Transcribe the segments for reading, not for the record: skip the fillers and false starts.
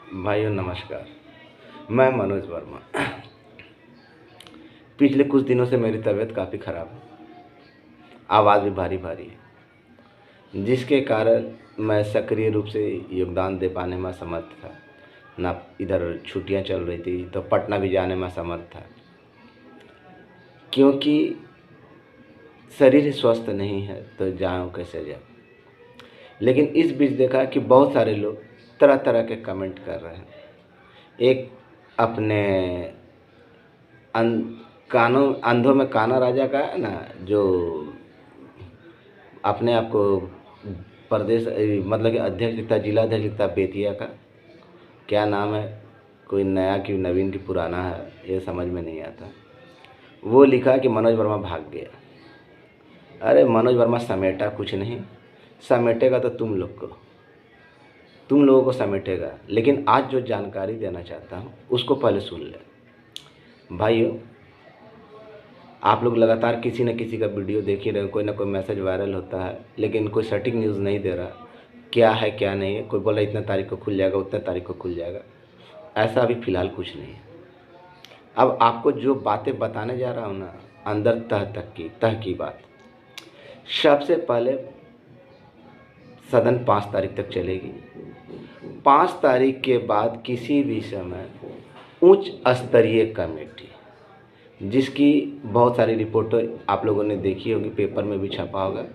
भाइयों नमस्कार। मैं मनोज वर्मा। पिछले कुछ दिनों से मेरी तबीयत काफ़ी ख़राब है, आवाज़ भी भारी भारी है, जिसके कारण मैं सक्रिय रूप से योगदान दे पाने में असमर्थ था। ना इधर छुट्टियां चल रही थी तो पटना भी जाने में असमर्थ था, क्योंकि शरीर ही स्वस्थ नहीं है तो जाऊँ कैसे जाऊँ। लेकिन इस बीच देखा कि बहुत सारे लोग तरह तरह के कमेंट कर रहे हैं। एक अपने कानों अंधों में काना राजा का है ना, जो अपने आप को प्रदेश मतलब कि अध्यक्ष लिखता है, जिला अध्यक्ष लिखता है बेतिया का, क्या नाम है, कोई नया कि नवीन की पुराना है, ये समझ में नहीं आता। वो लिखा कि मनोज वर्मा भाग गया। अरे मनोज वर्मा समेटा कुछ नहीं, समेटेगा तो तुम लोगों को समेटेगा। लेकिन आज जो जानकारी देना चाहता हूँ उसको पहले सुन ले। भाइयों, आप लोग लगातार किसी न किसी का वीडियो देख ही रहे हो, कोई ना कोई मैसेज वायरल होता है, लेकिन कोई सटीक न्यूज़ नहीं दे रहा क्या है क्या नहीं है। कोई बोला इतने तारीख को खुल जाएगा, उतने तारीख को खुल जाएगा। ऐसा अभी फ़िलहाल कुछ नहीं है। अब आपको जो बातें बताने जा रहा हूँ ना, अंदर तह की बात। सबसे पहले सदन 5 तारीख तक चलेगी। 5 तारीख के बाद किसी भी समय उच्च स्तरीय कमेटी, जिसकी बहुत सारी रिपोर्टें आप लोगों ने देखी होगी, पेपर में भी छपा होगा,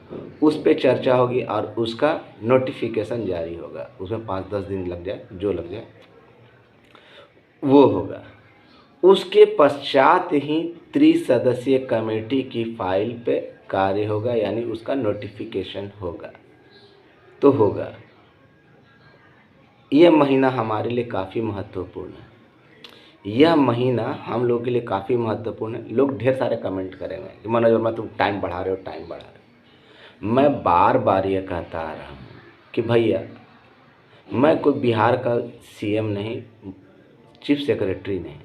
उस पे चर्चा होगी और उसका नोटिफिकेशन जारी होगा। उसमें 5-10 दिन लग जाए, जो लग जाए वो होगा। उसके पश्चात ही त्रिसदस्यीय कमेटी की फाइल पे कार्य होगा, यानी उसका नोटिफिकेशन होगा तो होगा। यह महीना हमारे लिए काफ़ी महत्वपूर्ण है। यह महीना हम लोगों के लिए काफ़ी महत्वपूर्ण है। लोग ढेर सारे कमेंट करेंगे कि मनोज वर्मा तुम टाइम बढ़ा रहे हो, टाइम बढ़ा रहे हो। मैं बार बार ये कहता आ रहा हूँ कि भैया, मैं कोई बिहार का सीएम नहीं, चीफ सेक्रेटरी नहीं,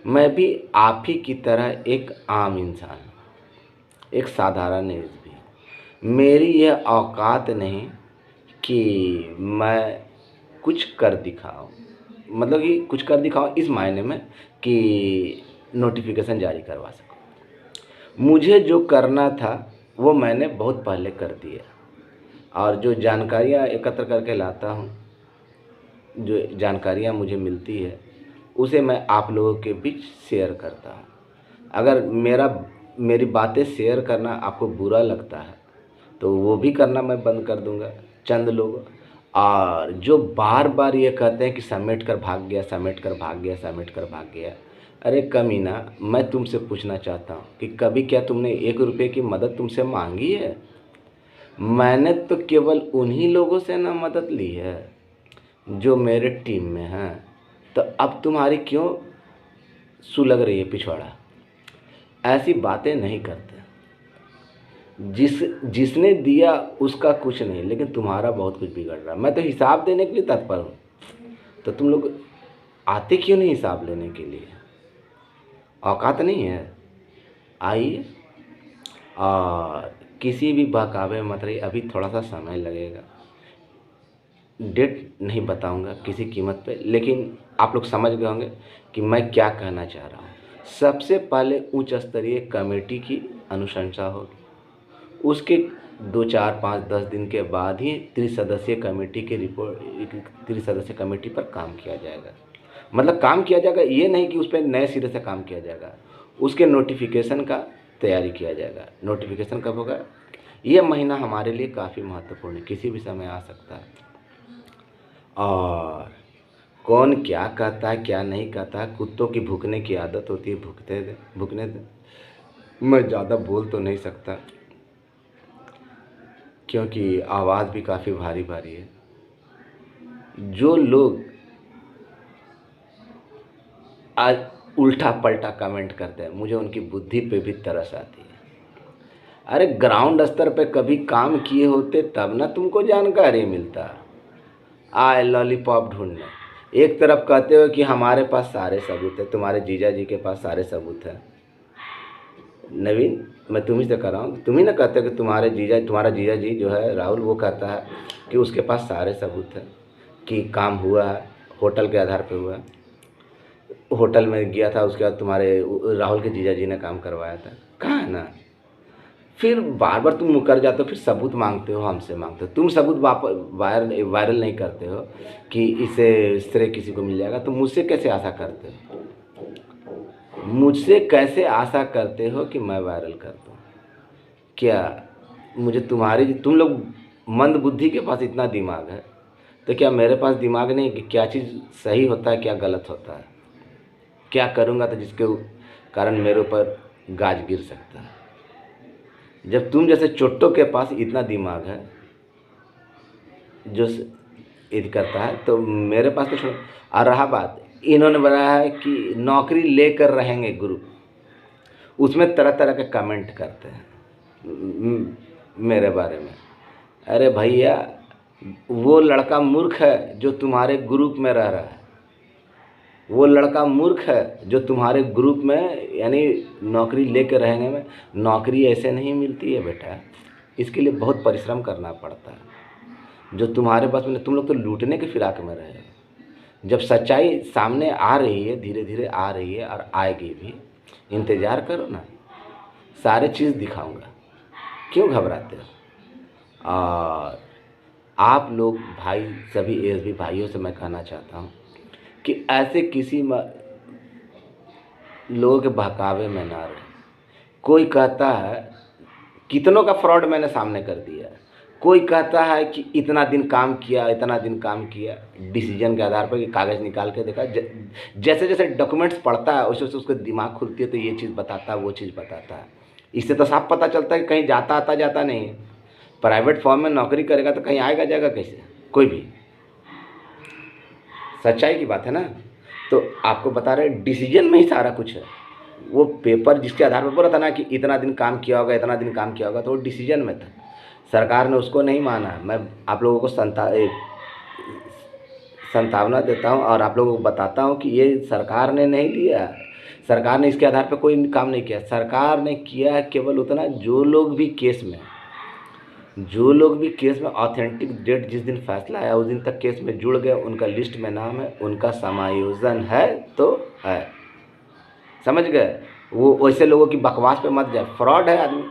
मैं भी आप ही की तरह एक आम इंसान हूँ, एक साधारण एसपी हूँ। मेरी यह औकात नहीं कि मैं कुछ कर दिखाऊं, मतलब कि कुछ कर दिखाऊं इस मायने में कि नोटिफिकेशन जारी करवा सकूं। मुझे जो करना था वो मैंने बहुत पहले कर दिया, और जो जानकारियां एकत्र करके लाता हूं, जो जानकारियां मुझे मिलती है, उसे मैं आप लोगों के बीच शेयर करता हूं। अगर मेरी बातें शेयर करना आपको बुरा लगता है तो वो भी करना मैं बंद कर दूंगा। चंद लोग और जो बार बार ये कहते हैं कि समेट कर भाग गया, समेट कर भाग गया, समेट कर भाग गया। अरे कमीना, मैं तुमसे पूछना चाहता हूँ कि कभी क्या तुमने 1 रुपये की मदद तुमसे मांगी है? मैंने तो केवल उन्हीं लोगों से ना मदद ली है जो मेरे टीम में हैं। तो अब तुम्हारी क्यों सुलग रही है पिछवाड़ा? ऐसी बातें नहीं करते। जिसने दिया उसका कुछ नहीं, लेकिन तुम्हारा बहुत कुछ बिगड़ रहा है। मैं तो हिसाब देने के लिए तत्पर हूँ, तो तुम लोग आते क्यों नहीं हिसाब लेने के लिए? औकात नहीं है? आइए, और किसी भी बहकावे मत रहिए। अभी थोड़ा सा समय लगेगा, डेट नहीं बताऊंगा किसी कीमत पे, लेकिन आप लोग समझ गए होंगे कि मैं क्या कहना चाह रहा हूँ। सबसे पहले उच्च स्तरीय कमेटी की अनुशंसा होगी, उसके 2-4-5-10 दिन के बाद ही त्रिसदस्यीय कमेटी पर काम किया जाएगा। मतलब काम किया जाएगा ये नहीं कि उस पर नए सिरे से काम किया जाएगा, उसके नोटिफिकेशन का तैयारी किया जाएगा। नोटिफिकेशन कब होगा? ये महीना हमारे लिए काफ़ी महत्वपूर्ण है, किसी भी समय आ सकता है। और कौन क्या कहता है क्या नहीं कहता है, कुत्तों की भूकने की आदत होती है, भूकने दे। मैं ज़्यादा बोल तो नहीं सकता क्योंकि आवाज़ भी काफ़ी भारी भारी है। जो लोग आज उल्टा पलटा कमेंट करते हैं, मुझे उनकी बुद्धि पे भी तरस आती है। अरे ग्राउंड स्तर पे कभी काम किए होते तब ना तुमको जानकारी मिलता। आए लॉलीपॉप ढूंढने। एक तरफ कहते हो कि हमारे पास सारे सबूत है, तुम्हारे जीजा जी के पास सारे सबूत है। नवीन, मैं तुम्ही से कर रहा हूँ, तुम ही ना कहते हो कि तुम्हारा जीजा जी जो है राहुल, वो कहता है कि उसके पास सारे सबूत है कि काम हुआ है, होटल के आधार पे हुआ। होटल में गया था, उसके बाद तुम्हारे राहुल के जीजा जी ने काम करवाया था। कहाँ है ना? फिर बार बार तुम मुकर जाते हो, फिर सबूत मांगते हो, हमसे मांगते हो। तुम सबूत वायरल नहीं करते हो कि इससे श्रेय किसी को मिल जाएगा, तो मुझसे कैसे आशा करते हो? मुझसे कैसे आशा करते हो कि मैं वायरल कर दूँ? क्या मुझे तुम लोग मंद बुद्धि के पास इतना दिमाग है, तो क्या मेरे पास दिमाग नहीं कि क्या चीज़ सही होता है, क्या गलत होता है, क्या करूँगा तो जिसके कारण मेरे ऊपर गाज गिर सकता है। जब तुम जैसे चोट्टों के पास इतना दिमाग है जो यदि करता है, तो मेरे पास तो छोड़ो। और रहा बात, इन्होंने बनाया है कि नौकरी लेकर रहेंगे ग्रुप, उसमें तरह तरह के कमेंट करते हैं मेरे बारे में। अरे भैया, वो लड़का मूर्ख है जो तुम्हारे ग्रुप में रह रहा है। वो लड़का मूर्ख है जो तुम्हारे ग्रुप में, यानी नौकरी लेकर रहेंगे में। नौकरी ऐसे नहीं मिलती है बेटा, इसके लिए बहुत परिश्रम करना पड़ता है। जो तुम्हारे पास में, तुम लोग तो लूटने के फिराक में रहे हो। जब सच्चाई सामने आ रही है, धीरे धीरे आ रही है और आएगी भी, इंतज़ार करो ना, सारे चीज़ दिखाऊंगा। क्यों घबराते हो? और आप लोग भाई, सभी एएसबी भाइयों से मैं कहना चाहता हूँ कि ऐसे किसी लोगों के बहकावे में ना रहे। कोई कहता है, कितनों का फ्रॉड मैंने सामने कर दिया। कोई कहता है कि इतना दिन काम किया, इतना दिन काम किया, डिसीजन के आधार पर कि कागज़ निकाल के देखा। जैसे जैसे डॉक्यूमेंट्स पढ़ता है वैसे वैसे उसको दिमाग खुलती है, तो ये चीज़ बताता है, वो चीज़ बताता है। इससे तो साफ पता चलता है कि कहीं जाता नहीं है। प्राइवेट फॉर्म में नौकरी करेगा तो कहीं आएगा जाएगा कैसे? कोई भी। सच्चाई की बात है ना। तो आपको बता रहे, डिसीजन में ही सारा कुछ है। वो पेपर जिसके आधार पर बोला था ना कि इतना दिन काम किया होगा, इतना दिन काम किया होगा, तो वो डिसीजन में था। सरकार ने उसको नहीं माना। मैं आप लोगों को संतावना देता हूँ और आप लोगों को बताता हूँ कि ये सरकार ने नहीं लिया। सरकार ने इसके आधार पर कोई काम नहीं किया। सरकार ने किया केवल उतना, जो लोग भी केस में ऑथेंटिक डेट जिस दिन फैसला आया उस दिन तक केस में जुड़ गए, उनका लिस्ट में नाम है, उनका समायोजन है तो है। समझ गए? वो वैसे लोगों की बकवास पे मत जाए। फ्रॉड है आदमी।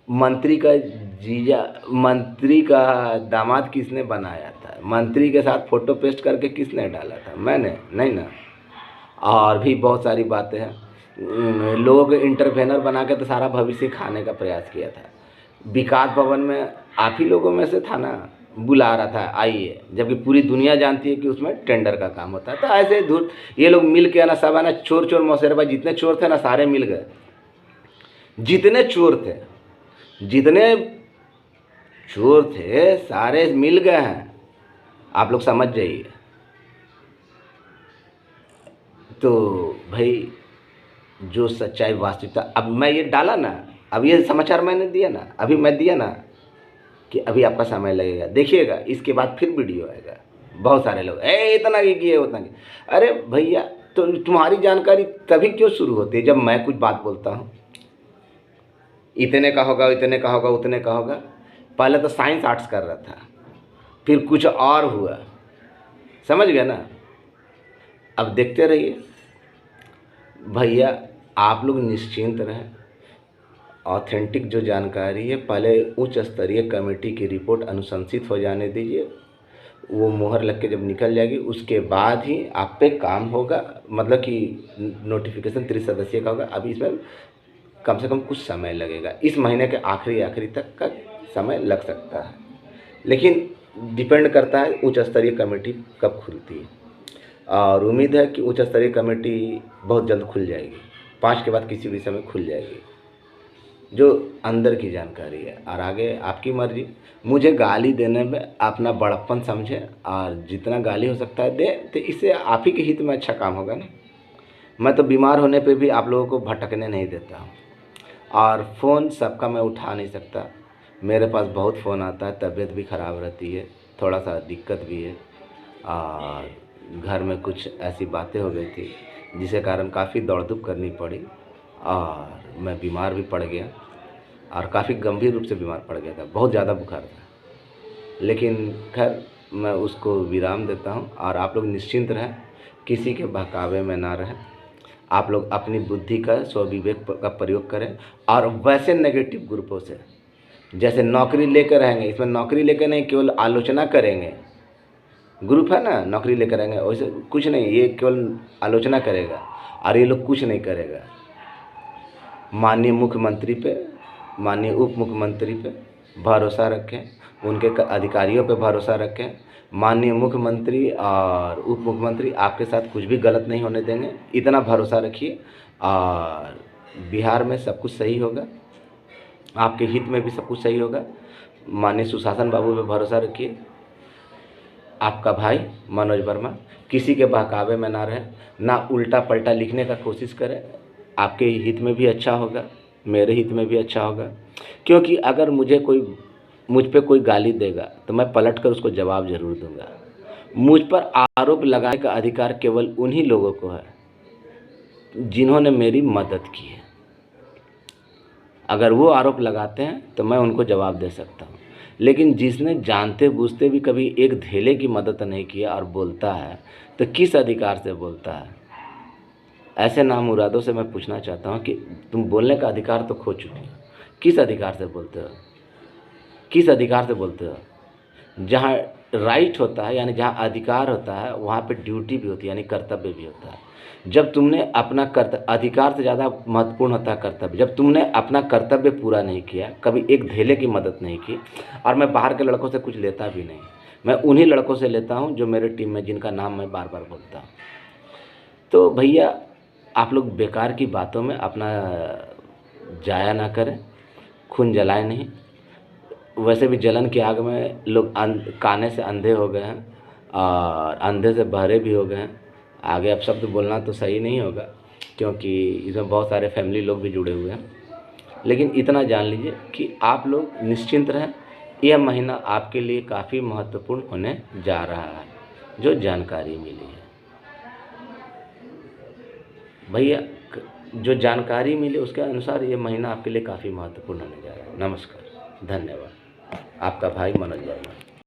मंत्री का दामाद किसने बनाया था? मंत्री के साथ फोटो पेस्ट करके किसने डाला था? मैंने नहीं ना। और भी बहुत सारी बातें हैं। लोग इंटरवेनर बना के तो सारा भविष्य खाने का प्रयास किया था। विकास भवन में आप ही लोगों में से था ना, बुला रहा था आइए, जबकि पूरी दुनिया जानती है कि उसमें टेंडर का काम होता है। तो ऐसे धूल ये लोग मिल के ना, सब है ना, चोर चोर मौसेरबा, जितने चोर थे ना सारे मिल गए। जितने चोर थे सारे मिल गए हैं। आप लोग समझ जाइए। तो भाई, जो सच्चाई वास्तविकता, अब मैं ये डाला ना, अब ये समाचार मैंने दिया ना, अभी मैं दिया ना कि अभी आपका समय लगेगा, देखिएगा। इसके बाद फिर वीडियो आएगा। बहुत सारे लोग इतना ही किए, उतना किए। अरे भैया, तो तुम्हारी जानकारी तभी क्यों शुरू होती है जब मैं कुछ बात बोलता हूँ? इतने का होगा, इतने का होगा, उतने का होगा। पहले तो साइंस आर्ट्स कर रहा था, फिर कुछ और हुआ। समझ गए ना? अब देखते रहिए भैया। आप लोग निश्चिंत रहें। ऑथेंटिक जो जानकारी है, पहले उच्च स्तरीय कमेटी की रिपोर्ट अनुशंसित हो जाने दीजिए। वो मोहर लग के जब निकल जाएगी, उसके बाद ही आप पे काम होगा। मतलब कि नोटिफिकेशन त्रिसदस्यीय का होगा। अभी इसमें कम से कम कुछ समय लगेगा। इस महीने के आखिरी तक का समय लग सकता है, लेकिन डिपेंड करता है उच्च स्तरीय कमेटी कब खुलती है। और उम्मीद है कि उच्च स्तरीय कमेटी बहुत जल्द खुल जाएगी। 5 के बाद किसी भी समय खुल जाएगी, जो अंदर की जानकारी है। और आगे आपकी मर्जी। मुझे गाली देने में अपना बड़प्पन समझे, और जितना गाली हो सकता है दे, तो इससे आप ही के हित में अच्छा काम होगा ना। मैं तो बीमार होने पे भी आप लोगों को भटकने नहीं देता हूँ। और फ़ोन सबका मैं उठा नहीं सकता। मेरे पास बहुत फ़ोन आता है, तबीयत भी ख़राब रहती है, थोड़ा सा दिक्कत भी है, और घर में कुछ ऐसी बातें हो गई थी जिसके कारण काफ़ी दौड़ धूप करनी पड़ी, और मैं बीमार भी पड़ गया, और काफ़ी गंभीर रूप से बीमार पड़ गया था। बहुत ज़्यादा बुखार था। लेकिन खैर मैं उसको विराम देता हूँ और आप लोग निश्चिंत रहें, किसी के बहकावे में ना रहें। आप लोग अपनी बुद्धि का स्वविवेक का प्रयोग करें और वैसे नेगेटिव ग्रुपों से, जैसे नौकरी लेकर रहेंगे, इसमें नौकरी लेकर नहीं केवल आलोचना करेंगे, ग्रुप है ना नौकरी लेकर रहेंगे, वैसे कुछ नहीं, ये केवल आलोचना करेगा और ये लोग कुछ नहीं करेगा। माननीय मुख्यमंत्री पे, माननीय उप मुख्यमंत्री पे भरोसा रखें, उनके अधिकारियों पे भरोसा रखें। माननीय मुख्यमंत्री और उप मुख्यमंत्री आपके साथ कुछ भी गलत नहीं होने देंगे, इतना भरोसा रखिए और बिहार में सब कुछ सही होगा, आपके हित में भी सब कुछ सही होगा। माननीय सुशासन बाबू पे भरोसा रखिए। आपका भाई मनोज वर्मा किसी के बहकावे में ना रहे, ना उल्टा पलटा लिखने का कोशिश करें, आपके हित में भी अच्छा होगा, मेरे हित में भी अच्छा होगा। क्योंकि अगर मुझ पे कोई गाली देगा तो मैं पलट कर उसको जवाब ज़रूर दूंगा। मुझ पर आरोप लगाने का अधिकार केवल उन्हीं लोगों को है जिन्होंने मेरी मदद की है। अगर वो आरोप लगाते हैं तो मैं उनको जवाब दे सकता हूँ, लेकिन जिसने जानते बूझते भी कभी एक धेले की मदद नहीं किया और बोलता है तो किस अधिकार से बोलता है? ऐसे नामुरादों से मैं पूछना चाहता हूँ कि तुम बोलने का अधिकार तो खो चुके हो, किस अधिकार से बोलते हो? किस अधिकार से बोलते हो? जहाँ राइट होता है यानी जहाँ अधिकार होता है वहाँ पे ड्यूटी भी होती है यानी कर्तव्य भी होता है। जब तुमने अपना अधिकार से ज़्यादा महत्वपूर्ण होता है कर्तव्य। जब तुमने अपना कर्तव्य पूरा नहीं किया, कभी एक धेले की मदद नहीं की, और मैं बाहर के लड़कों से कुछ लेता भी नहीं, मैं उन्हीं लड़कों से लेता हूँ जो मेरे टीम में, जिनका नाम मैं बार बार बोलता हूँ। तो भैया आप लोग बेकार की बातों में अपना जाया ना करें, खून जलाएं नहीं। वैसे भी जलन की आग में लोग काने से अंधे हो गए हैं और अंधे से बहरे भी हो गए हैं। आगे अब शब्द बोलना तो सही नहीं होगा क्योंकि इसमें बहुत सारे फैमिली लोग भी जुड़े हुए हैं, लेकिन इतना जान लीजिए कि आप लोग निश्चिंत रहें। यह महीना आपके लिए काफ़ी महत्वपूर्ण होने जा रहा है, जो जानकारी मिली है भैया, जो जानकारी मिली उसके अनुसार ये महीना आपके लिए काफ़ी महत्वपूर्ण होने जा रहा है। नमस्कार, धन्यवाद। आपका भाई मनोज वर्मा।